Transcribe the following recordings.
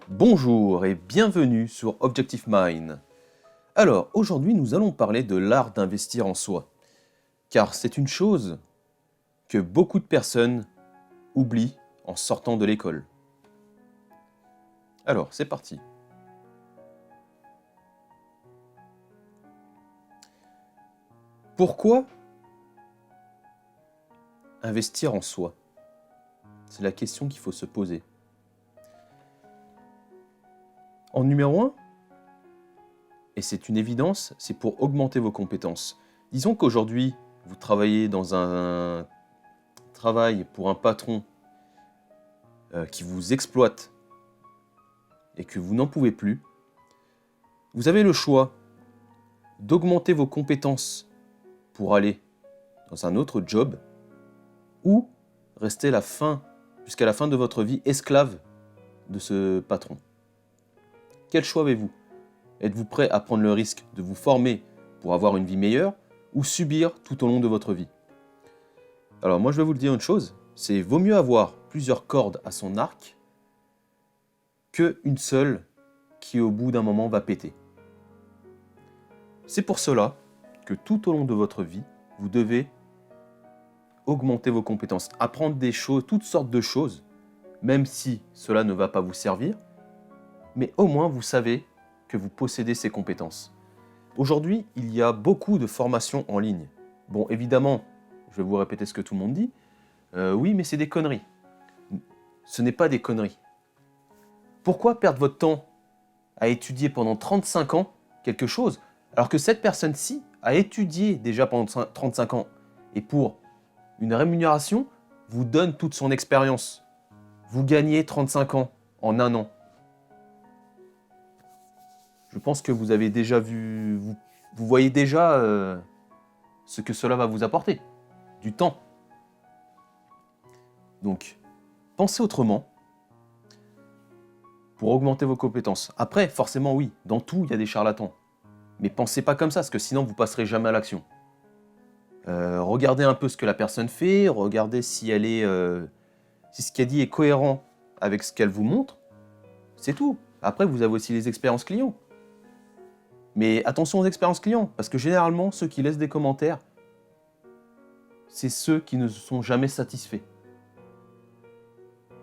Bonjour et bienvenue sur Objective Mind. Alors, aujourd'hui, nous allons parler de l'art d'investir en soi. Car c'est une chose que beaucoup de personnes oublient en sortant de l'école. Alors, c'est parti. Pourquoi investir en soi? C'est la question qu'il faut se poser. En numéro 1, et c'est une évidence, c'est pour augmenter vos compétences. Disons qu'aujourd'hui, vous travaillez dans un travail pour un patron qui vous exploite et que vous n'en pouvez plus. Vous avez le choix d'augmenter vos compétences pour aller dans un autre job ou rester jusqu'à la fin de votre vie esclave de ce patron. Quel choix avez-vous? Êtes-vous prêt à prendre le risque de vous former pour avoir une vie meilleure ou subir tout au long de votre vie? Alors moi je vais vous le dire une chose, c'est vaut mieux avoir plusieurs cordes à son arc qu'une seule qui au bout d'un moment va péter. C'est pour cela que tout au long de votre vie, vous devez augmenter vos compétences, apprendre des choses, toutes sortes de choses, même si cela ne va pas vous servir, mais au moins vous savez que vous possédez ces compétences. Aujourd'hui, il y a beaucoup de formations en ligne. Bon, évidemment, je vais vous répéter ce que tout le monde dit, oui, mais c'est des conneries. Ce n'est pas des conneries. Pourquoi perdre votre temps à étudier pendant 35 ans quelque chose, alors que cette personne-ci a étudié déjà pendant 35 ans, et pour une rémunération, vous donne toute son expérience. Vous gagnez 35 ans en un an. Je pense que vous avez déjà vu, vous voyez déjà ce que cela va vous apporter, du temps. Donc, pensez autrement pour augmenter vos compétences. Après, forcément oui, dans tout, il y a des charlatans. Mais pensez pas comme ça, parce que sinon vous passerez jamais à l'action. Regardez un peu ce que la personne fait, regardez si si ce qu'elle dit est cohérent avec ce qu'elle vous montre. C'est tout. Après, vous avez aussi les expériences clients. Mais attention aux expériences clients, parce que généralement, ceux qui laissent des commentaires, c'est ceux qui ne sont jamais satisfaits.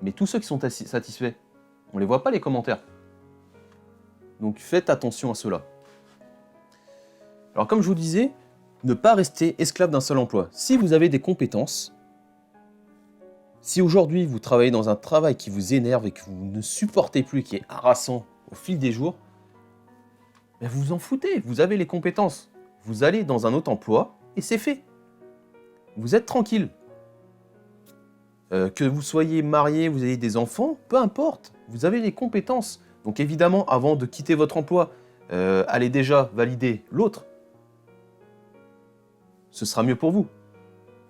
Mais tous ceux qui sont satisfaits, on ne les voit pas les commentaires. Donc faites attention à cela. Alors comme je vous disais, ne pas rester esclave d'un seul emploi. Si vous avez des compétences, si aujourd'hui vous travaillez dans un travail qui vous énerve et que vous ne supportez plus, qui est harassant au fil des jours, ben vous vous en foutez, vous avez les compétences. Vous allez dans un autre emploi et c'est fait. Vous êtes tranquille. Que vous soyez marié, vous ayez des enfants, peu importe, vous avez les compétences. Donc évidemment, avant de quitter votre emploi, allez déjà valider l'autre. Ce sera mieux pour vous.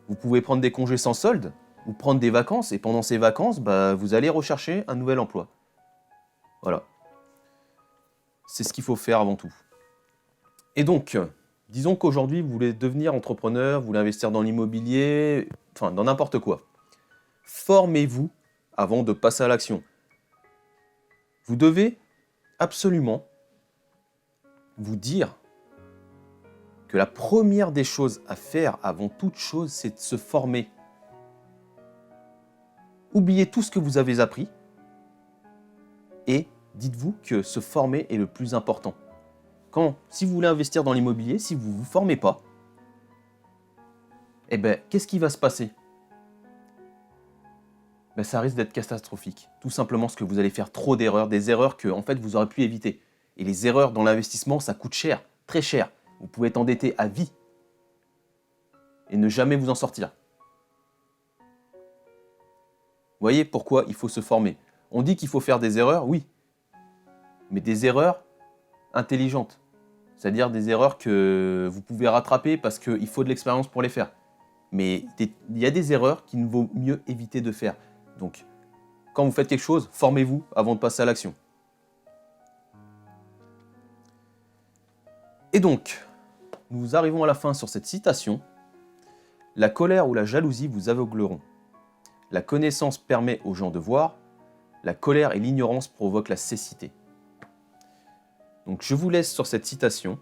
Vous pouvez prendre des congés sans solde, ou prendre des vacances, et pendant ces vacances, bah, vous allez rechercher un nouvel emploi. Voilà. C'est ce qu'il faut faire avant tout. Et donc, disons qu'aujourd'hui, vous voulez devenir entrepreneur, vous voulez investir dans l'immobilier, enfin, dans n'importe quoi. Formez-vous avant de passer à l'action. Vous devez absolument vous dire que la première des choses à faire avant toute chose, c'est de se former. Oubliez tout ce que vous avez appris et dites-vous que se former est le plus important. Si vous voulez investir dans l'immobilier, si vous ne vous formez pas, eh ben, qu'est-ce qui va se passer? Ben, ça risque d'être catastrophique. Tout simplement parce que vous allez faire trop d'erreurs, des erreurs que en fait, vous aurez pu éviter. Et les erreurs dans l'investissement, ça coûte cher, très cher. Vous pouvez être endetté à vie et ne jamais vous en sortir. Vous voyez pourquoi il faut se former. On dit qu'il faut faire des erreurs, oui, mais des erreurs intelligentes. C'est-à-dire des erreurs que vous pouvez rattraper parce qu'il faut de l'expérience pour les faire. Mais il y a des erreurs qu'il vaut mieux éviter de faire. Donc, quand vous faites quelque chose, formez-vous avant de passer à l'action. Et donc, nous arrivons à la fin sur cette citation. La colère ou la jalousie vous aveugleront. La connaissance permet aux gens de voir, La colère et l'ignorance provoquent la cécité. Donc je vous laisse sur cette citation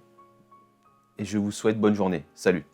et je vous souhaite bonne journée. Salut.